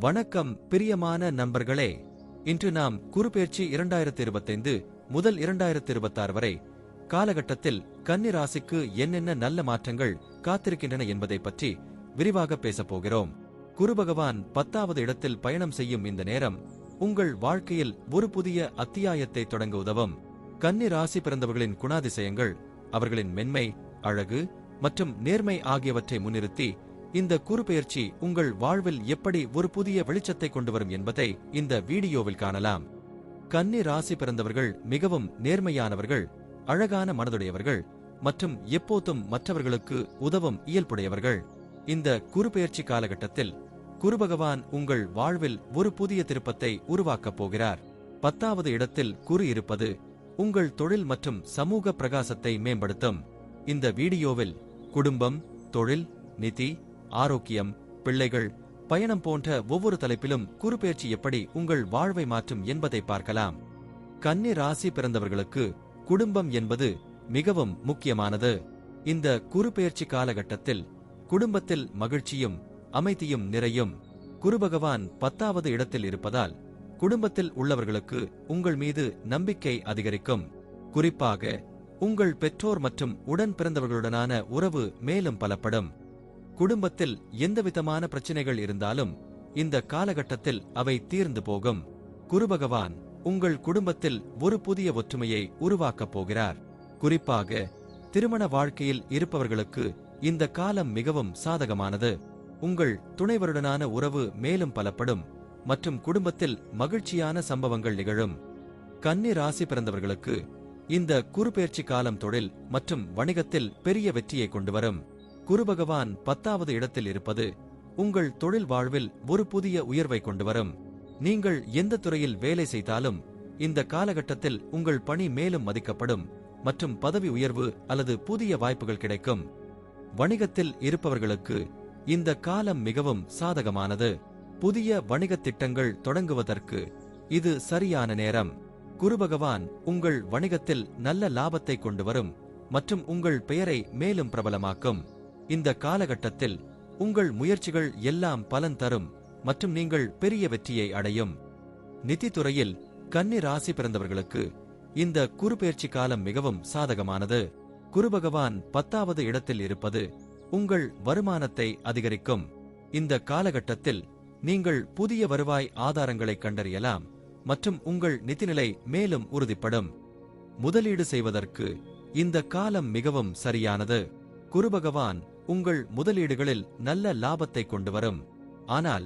வணக்கம் பிரியமான நண்பர்களே, இன்று நாம் குருபெயர்ச்சி 2025 முதல் 2026 வரை காலகட்டத்தில் கன்னி ராசிக்கு என்னென்ன நல்ல மாற்றங்கள் காத்திருக்கின்றன என்பதை பற்றி விரிவாக பேசப்போகிறோம். குரு பகவான் 10வது இடத்தில் பயணம் செய்யும் இந்த நேரம் உங்கள் வாழ்க்கையில் ஒரு புதிய அத்தியாயத்தை தொடங்க உதவும். கன்னி ராசி பிறந்தவர்களின் குணாதிசயங்கள், அவர்களின் மென்மை, அழகு மற்றும் நேர்மை ஆகியவற்றை முன்னிறுத்தி இந்த குருபெயர்ச்சி உங்கள் வாழ்வில் எப்படி ஒரு புதிய வெளிச்சத்தை கொண்டுவரும் என்பதை இந்த வீடியோவில் காணலாம். கன்னி ராசி பிறந்தவர்கள் மிகவும் நேர்மையானவர்கள், அழகான மனதுடையவர்கள் மற்றும் எப்போதும் மற்றவர்களுக்கு உதவும் இயல்புடையவர்கள். இந்த குருபெயர்ச்சி காலகட்டத்தில் குரு பகவான் உங்கள் வாழ்வில் ஒரு புதிய திருப்பத்தை உருவாக்கப் போகிறார். 10வது இடத்தில் குரு இருப்பது உங்கள் தொழில் மற்றும் சமூக பிரகாசத்தை மேம்படுத்தும். இந்த வீடியோவில் குடும்பம், தொழில், நிதி, ஆரோக்கியம், பிள்ளைகள், பயணம் போன்ற ஒவ்வொரு தலைப்பிலும் குருபெயர்ச்சி எப்படி உங்கள் வாழ்வை மாற்றும் என்பதை பார்க்கலாம். கன்னி ராசி பிறந்தவர்களுக்கு குடும்பம் என்பது மிகவும் முக்கியமானது. இந்த குருபெயர்ச்சி காலகட்டத்தில் குடும்பத்தில் மகிழ்ச்சியும் அமைதியும் நிறையும். குரு பகவான் 10வது இடத்தில் இருப்பதால் குடும்பத்தில் உள்ளவர்களுக்கு உங்கள் மீது நம்பிக்கை அதிகரிக்கும். குறிப்பாக உங்கள் பெற்றோர் மற்றும் உடன் பிறந்தவர்களுடனான உறவு மேலும் பலப்படும். குடும்பத்தில் எந்தவிதமான பிரச்சனைகள் இருந்தாலும் இந்த காலகட்டத்தில் அவை தீர்ந்து போகும். குரு பகவான் உங்கள் குடும்பத்தில் ஒரு புதிய ஒற்றுமையை உருவாக்கப் போகிறார். குறிப்பாக திருமண வாழ்க்கையில் இருப்பவர்களுக்கு இந்த காலம் மிகவும் சாதகமானது. உங்கள் துணைவருடனான உறவு மேலும் பலப்படும் மற்றும் குடும்பத்தில் மகிழ்ச்சியான சம்பவங்கள் நிகழும். கன்னி ராசி பிறந்தவர்களுக்கு இந்த குருபெயர்ச்சி காலம் தொழில் மற்றும் வணிகத்தில் பெரிய வெற்றியை கொண்டுவரும். குரு பகவான் 10வது இடத்தில் இருப்பது உங்கள் தொழில் வாழ்வில் ஒரு புதிய உயர்வை கொண்டுவரும். நீங்கள் எந்த துறையில் வேலை செய்தாலும் இந்த காலகட்டத்தில் உங்கள் பணி மேலும் மதிக்கப்படும் மற்றும் பதவி உயர்வு அல்லது புதிய வாய்ப்புகள் கிடைக்கும். வணிகத்தில் இருப்பவர்களுக்கு இந்த காலம் மிகவும் சாதகமானது. புதிய வணிகத் திட்டங்கள் தொடங்குவதற்கு இது சரியான நேரம். குரு பகவான் உங்கள் வணிகத்தில் நல்ல லாபத்தை கொண்டுவரும் மற்றும் உங்கள் பெயரை மேலும் பிரபலமாக்கும். இந்த காலகட்டத்தில் உங்கள் முயற்சிகள் எல்லாம் பலன் தரும் மற்றும் நீங்கள் பெரிய வெற்றியை அடையும். நிதித்துறையில் கன்னி ராசி பிறந்தவர்களுக்கு இந்த குருபெயர்ச்சி காலம் மிகவும் சாதகமானது. குரு பகவான் 10வது இடத்தில் இருப்பது உங்கள் வருமானத்தை அதிகரிக்கும். இந்த காலகட்டத்தில் நீங்கள் புதிய வருவாய் ஆதாரங்களை கண்டறியலாம் மற்றும் உங்கள் நிதிநிலை மேலும் உறுதிப்படும். முதலீடு செய்வதற்கு இந்த காலம் மிகவும் சரியானது. குரு பகவான் உங்கள் முதலீடுகளில் நல்ல லாபத்தை கொண்டுவரும். ஆனால்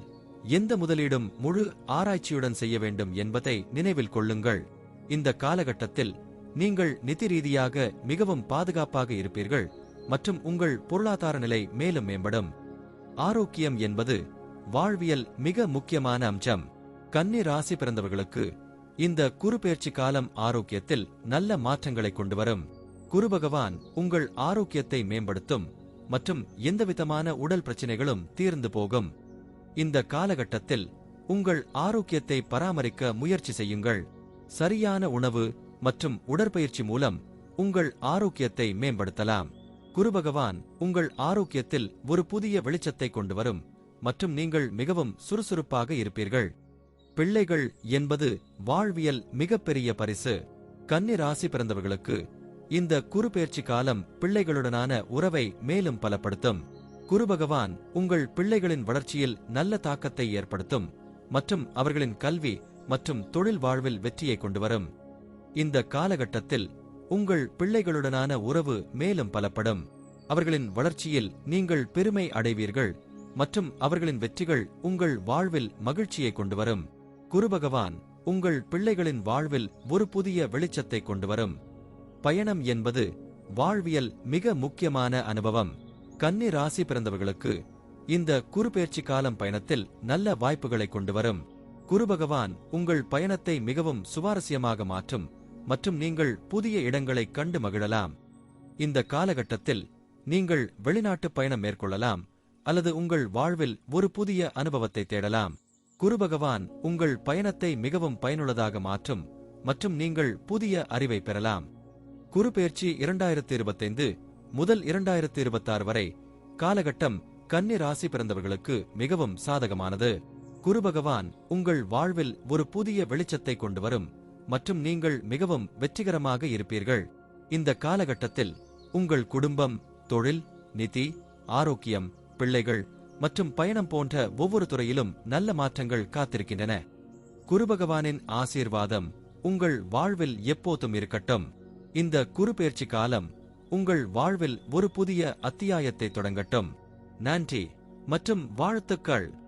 எந்த முதலீடும் முழு ஆராய்ச்சியுடன் செய்ய வேண்டும் என்பதை நினைவில் கொள்ளுங்கள். இந்த காலகட்டத்தில் நீங்கள் நிதி ரீதியாக மிகவும் பாதுகாப்பாக இருப்பீர்கள் மற்றும் உங்கள் பொருளாதார நிலை மேலும் மேம்படும். ஆரோக்கியம் என்பது வாழ்வியல் மிக முக்கியமான அம்சம். கன்னி ராசி பிறந்தவர்களுக்கு இந்த குருபெயர்ச்சி காலம் ஆரோக்கியத்தில் நல்ல மாற்றங்களை கொண்டுவரும். குரு பகவான் உங்கள் ஆரோக்கியத்தை மேம்படுத்தும் மற்றும் எந்தவிதமான உடல் பிரச்சினைகளும் தீர்ந்து போகும். இந்த காலகட்டத்தில் உங்கள் ஆரோக்கியத்தை பராமரிக்க முயற்சி செய்யுங்கள். சரியான உணவு மற்றும் உடற்பயிற்சி மூலம் உங்கள் ஆரோக்கியத்தை மேம்படுத்தலாம். குரு பகவான் உங்கள் ஆரோக்கியத்தில் ஒரு புதிய வெளிச்சத்தை கொண்டுவரும் மற்றும் நீங்கள் மிகவும் சுறுசுறுப்பாக இருப்பீர்கள். பிள்ளைகள் என்பது வாழ்வியல் மிகப்பெரிய பரிசு. கன்னி ராசி பிறந்தவர்களுக்கு இந்த குருபெயர்ச்சி காலம் பிள்ளைகளுடனான உறவை மேலும் பலப்படுத்தும். குரு பகவான் உங்கள் பிள்ளைகளின் வளர்ச்சியில் நல்ல தாக்கத்தை ஏற்படுத்தும் மற்றும் அவர்களின் கல்வி மற்றும் தொழில் வாழ்வில் வெற்றியை கொண்டுவரும். இந்த காலகட்டத்தில் உங்கள் பிள்ளைகளுடனான உறவு மேலும் பலப்படும். அவர்களின் வளர்ச்சியில் நீங்கள் பெருமை அடைவீர்கள் மற்றும் அவர்களின் வெற்றிகள் உங்கள் வாழ்வில் மகிழ்ச்சியை கொண்டுவரும். குரு பகவான் உங்கள் பிள்ளைகளின் வாழ்வில் ஒரு புதிய வெளிச்சத்தை கொண்டுவரும். பயணம் என்பது வாழ்வியல் மிக முக்கியமான அனுபவம். கன்னி ராசி பிறந்தவர்களுக்கு இந்த குருபெயர்ச்சி காலம் பயணத்தில் நல்ல வாய்ப்புகளை கொண்டுவரும். குரு பகவான் உங்கள் பயணத்தை மிகவும் சுவாரஸ்யமாக மாற்றும் மற்றும் நீங்கள் புதிய இடங்களை கண்டு மகிழலாம். இந்த காலகட்டத்தில் நீங்கள் வெளிநாட்டு பயணம் மேற்கொள்ளலாம் அல்லது உங்கள் வாழ்வில் ஒரு புதிய அனுபவத்தை தேடலாம். குரு பகவான் உங்கள் பயணத்தை மிகவும் பயனுள்ளதாக மாற்றும் மற்றும் நீங்கள் புதிய அறிவை பெறலாம். குருபெயர்ச்சி 2025 முதல் 2026 வரை காலகட்டம் கன்னி ராசி பிறந்தவர்களுக்கு மிகவும் சாதகமானது. குரு பகவான் உங்கள் வாழ்வில் ஒரு புதிய வெளிச்சத்தை கொண்டு வரும் மற்றும் நீங்கள் மிகவும் வெற்றிகரமாக இருப்பீர்கள். இந்த காலகட்டத்தில் உங்கள் குடும்பம், தொழில், நிதி, ஆரோக்கியம், பிள்ளைகள் மற்றும் பயணம் போன்ற ஒவ்வொரு துறையிலும் நல்ல மாற்றங்கள் காத்திருக்கின்றன. குரு பகவானின் ஆசீர்வாதம் உங்கள் வாழ்வில் எப்போதும் இருக்கட்டும். இந்த குரு பெயர்ச்சி காலம் உங்கள் வாழ்வில் ஒரு புதிய அத்தியாயத்தை தொடங்கட்டும். நன்றி மற்றும் வாழ்த்துக்கள்.